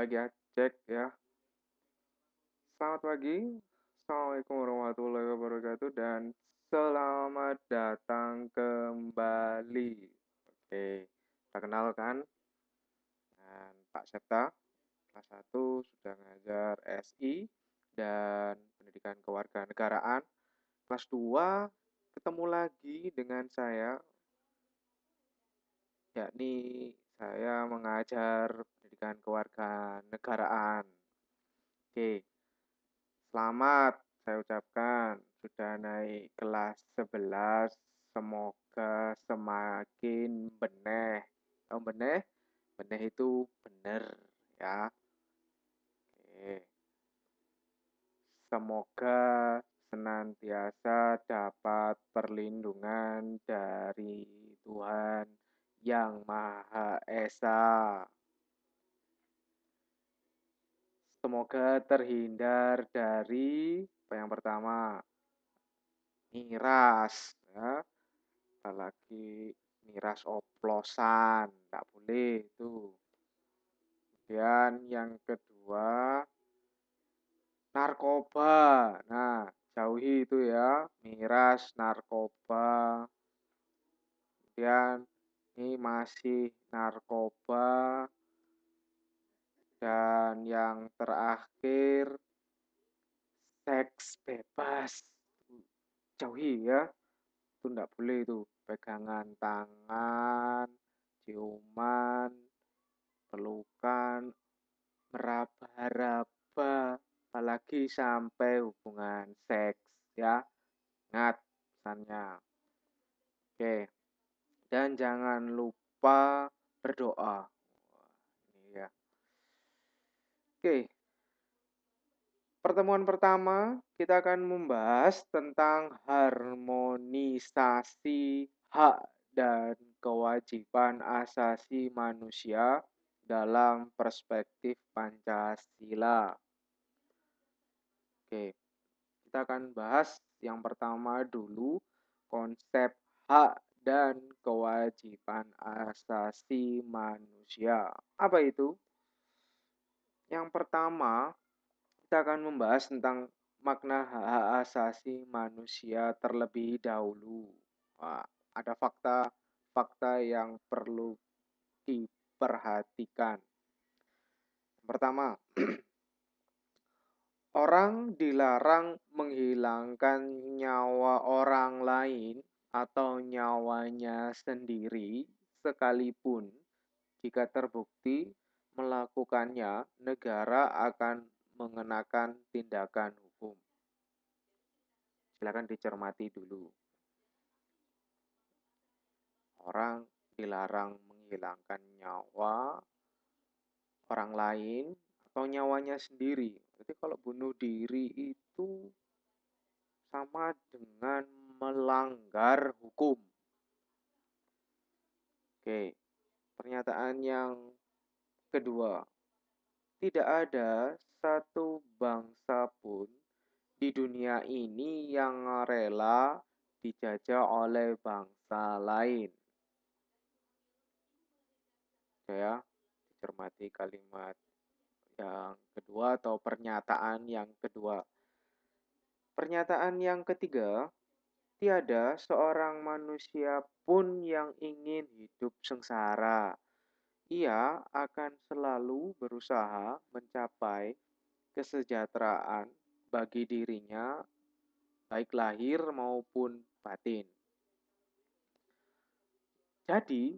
Baik ya, cek ya. Selamat pagi. Assalamualaikum warahmatullahi wabarakatuh dan selamat datang kembali. Oke, perkenalkan dengan Pak Septa, kelas 1 sudah ngajar SI dan Pendidikan Kewarganegaraan. Kelas 2 ketemu lagi dengan saya, yakni saya mengajar Pendidikan Kewarganegaraan. Oke, selamat saya ucapkan sudah naik kelas 11. Semoga semakin beneh. Tahu beneh? Beneh itu bener ya. Oke. Semoga senantiasa dapat perlindungan dari Tuhan Yang Maha Esa. Semoga terhindar dari apa yang pertama, miras ya, apalagi miras oplosan, nggak boleh itu. Kemudian yang kedua, narkoba. Nah, jauhi itu ya, miras, narkoba. Kemudian ini masih narkoba. Dan yang terakhir, seks bebas. Jauhi ya. Itu nggak boleh itu, pegangan tangan, ciuman, pelukan, meraba-raba, apalagi sampai hubungan seks ya. Ingat pesannya. Oke, dan jangan lupa berdoa. Wah, ini ya. Oke, pertemuan pertama kita akan membahas tentang harmonisasi hak dan kewajiban asasi manusia dalam perspektif Pancasila. Oke, kita akan bahas yang pertama dulu, konsep hak dan kewajiban asasi manusia. Apa itu? Yang pertama, kita akan membahas tentang makna hak asasi manusia terlebih dahulu. Wah, ada fakta yang perlu diperhatikan. Pertama, orang dilarang menghilangkan nyawa orang lain atau nyawanya sendiri sekalipun jika terbukti melakukannya, negara akan mengenakan tindakan hukum. Silakan dicermati dulu. Orang dilarang menghilangkan nyawa orang lain atau nyawanya sendiri. Jadi kalau bunuh diri itu sama dengan melanggar hukum. Oke, pernyataan yang kedua. Tidak ada satu bangsa pun di dunia ini yang rela dijajah oleh bangsa lain. Oke ya, dicermati kalimat yang kedua atau pernyataan yang kedua. Pernyataan yang ketiga, tiada seorang manusia pun yang ingin hidup sengsara. Ia akan selalu berusaha mencapai kesejahteraan bagi dirinya, baik lahir maupun batin. Jadi,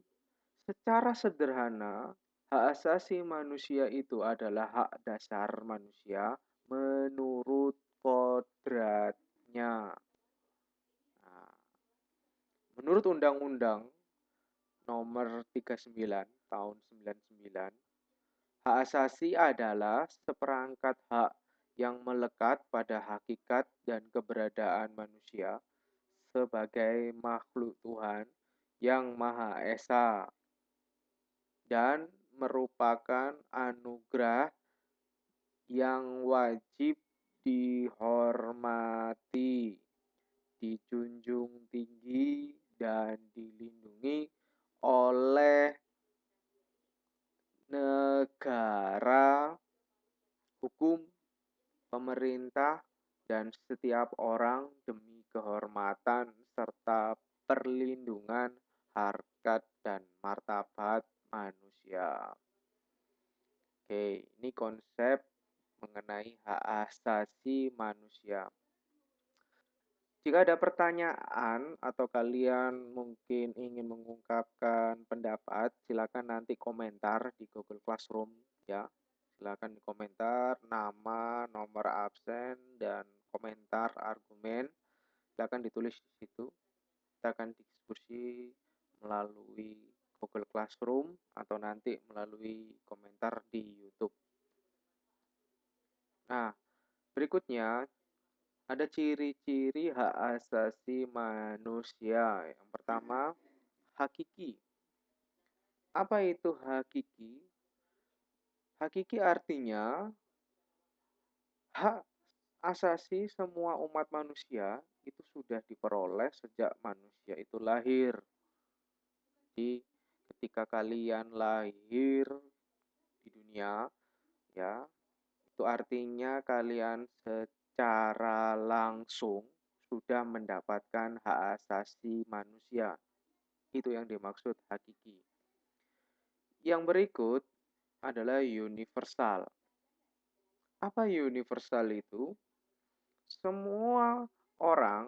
secara sederhana, hak asasi manusia itu adalah hak dasar manusia menurut kodratnya. Nah, menurut Undang-Undang Nomor 39 Tahun 99, hak asasi adalah seperangkat hak yang melekat pada hakikat dan keberadaan manusia sebagai makhluk Tuhan yang Maha Esa dan merupakan anugerah yang wajib dihormati, dijunjung tinggi, dan dilindungi oleh negara hukum, pemerintah, dan setiap orang demi kehormatan serta perlindungan harkat dan martabat manusia. Oke, ini konsep mengenai hak asasi manusia. Jika ada pertanyaan atau kalian mungkin ingin mengungkapkan pendapat, silakan nanti komentar di Google Classroom ya. Silakan di komentar nama, nomor absen, dan komentar argumen. Silakan ditulis di situ. Kita akan diskusi melalui Google Classroom atau nanti melalui komentar di YouTube. Nah, berikutnya ada ciri-ciri hak asasi manusia. Yang pertama, hakiki. Apa itu hakiki? Hakiki artinya hak asasi semua umat manusia itu sudah diperoleh sejak manusia itu lahir. Jadi ketika kalian lahir di dunia, ya, itu artinya kalian secara langsung sudah mendapatkan hak asasi manusia. Itu yang dimaksud hakiki. Yang berikut adalah universal. Apa universal itu? Semua orang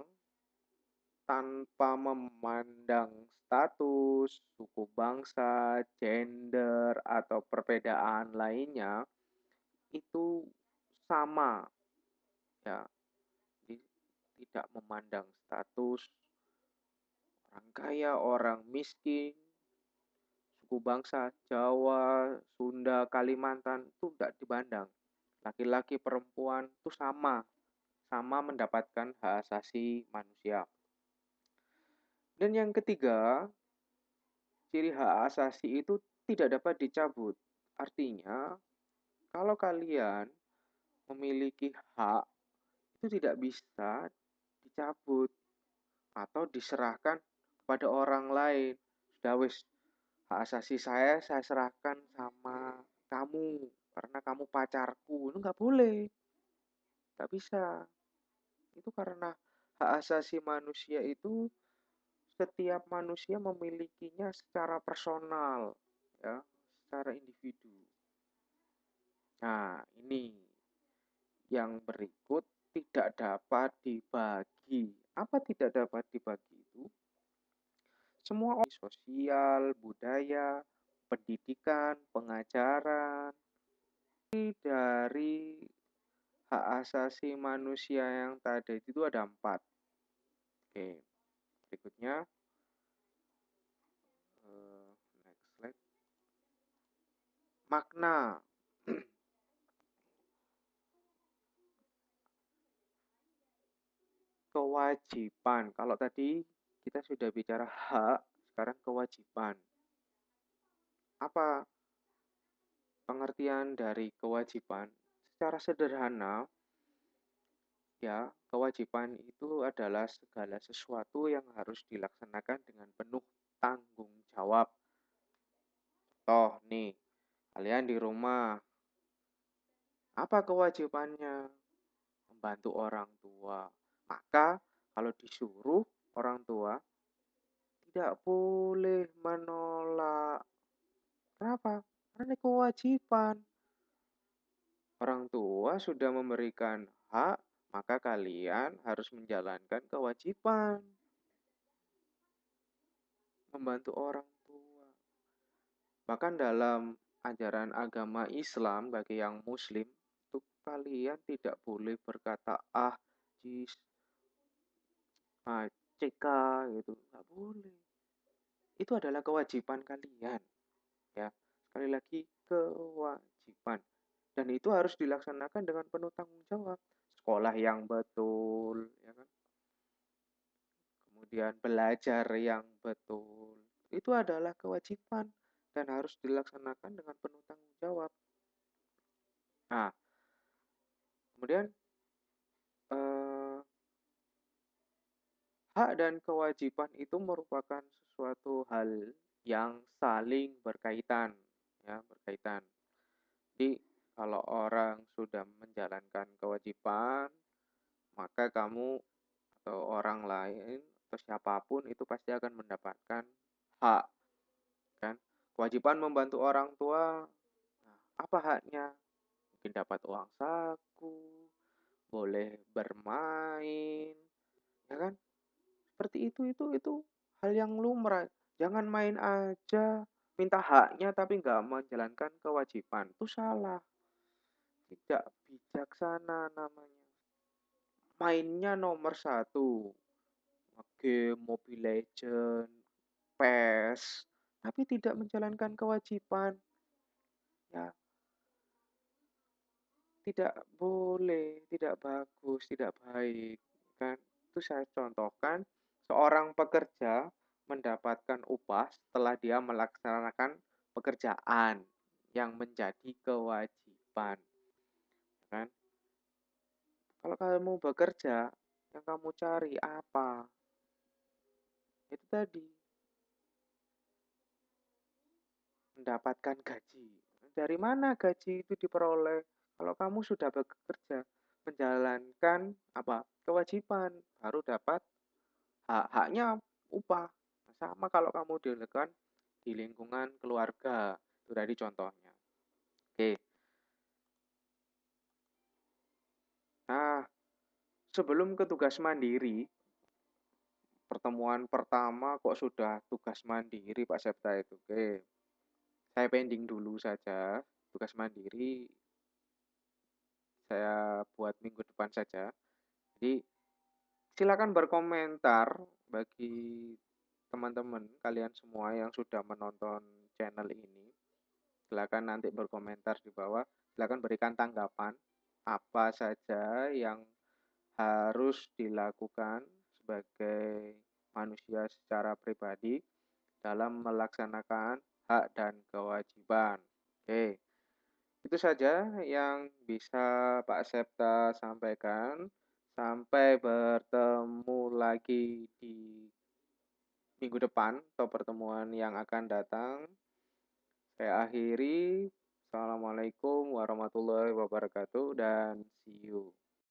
tanpa memandang status, suku bangsa, gender, atau perbedaan lainnya itu sama ya. Jadi tidak memandang status orang kaya, orang miskin, suku bangsa, Jawa, Sunda, Kalimantan itu tidak dipandang. Laki-laki, perempuan itu sama mendapatkan hak asasi manusia. Dan yang ketiga, ciri hak asasi itu tidak dapat dicabut. Artinya, kalau kalian memiliki hak, itu tidak bisa dicabut atau diserahkan kepada orang lain. Sudah wis, hak asasi saya serahkan sama kamu karena kamu pacarku. Itu nggak boleh, nggak bisa. Itu karena hak asasi manusia itu setiap manusia memilikinya secara personal, ya, secara individu. Nah, ini yang berikut tidak dapat dibagi. Apa tidak dapat dibagi itu? Semua sosial, budaya, pendidikan, pengajaran, dari hak asasi manusia yang tadi itu ada 4. Oke, berikutnya next slide. Makna. Kewajiban. Kalau tadi kita sudah bicara hak, sekarang kewajiban. Apa pengertian dari kewajiban? Secara sederhana, ya, kewajiban itu adalah segala sesuatu yang harus dilaksanakan dengan penuh tanggung jawab. Toh nih, kalian di rumah, apa kewajibannya? Membantu orang tua. Maka kalau disuruh orang tua, tidak boleh menolak. Kenapa? Karena ini kewajiban. Orang tua sudah memberikan hak, maka kalian harus menjalankan kewajiban. Membantu orang tua. Bahkan dalam ajaran agama Islam bagi yang muslim, itu kalian tidak boleh berkata jis, cika gitu. Nggak boleh. Itu adalah kewajiban kalian. Ya, sekali lagi kewajiban. Dan itu harus dilaksanakan dengan penuh tanggung jawab. Sekolah yang betul, ya kan? Kemudian belajar yang betul. Itu adalah kewajiban dan harus dilaksanakan dengan penuh tanggung jawab. Nah, kemudian eh, hak dan kewajiban itu merupakan sesuatu hal yang saling berkaitan, ya, berkaitan. Jadi kalau orang sudah kewajiban, maka kamu atau orang lain atau siapapun itu pasti akan mendapatkan hak, kan. Kewajiban membantu orang tua, nah, apa haknya? Mungkin dapat uang saku, boleh bermain, ya kan? Seperti itu hal yang lumrah. Jangan main aja, minta haknya tapi nggak menjalankan kewajiban, itu salah, tidak bijaksana namanya. Mainnya nomor satu, game Mobile Legend, PES, tapi tidak menjalankan kewajiban, ya tidak boleh, tidak bagus, tidak baik, kan. Itu saya contohkan, seorang pekerja mendapatkan upah setelah dia melaksanakan pekerjaan yang menjadi kewajiban, kan. Kalau kamu bekerja, yang kamu cari apa? Itu tadi, mendapatkan gaji. Dari mana gaji itu diperoleh? Kalau kamu sudah bekerja, menjalankan apa? Kewajiban, baru dapat haknya upah. Nah, sama kalau kamu dilakukan di lingkungan keluarga. Itu tadi contohnya. Oke. Nah, sebelum ke tugas mandiri, pertemuan pertama kok sudah tugas mandiri Pak Septa itu. Oke. Saya pending dulu saja. Tugas mandiri saya buat minggu depan saja. Jadi silakan berkomentar bagi teman-teman kalian semua yang sudah menonton channel ini. Silakan nanti berkomentar di bawah. Silakan berikan tanggapan apa saja yang harus dilakukan sebagai manusia secara pribadi dalam melaksanakan hak dan kewajiban. Oke, itu saja yang bisa Pak Septa sampaikan. Sampai bertemu lagi di minggu depan atau pertemuan yang akan datang. Saya akhiri. Assalamualaikum warahmatullahi wabarakatuh dan see you.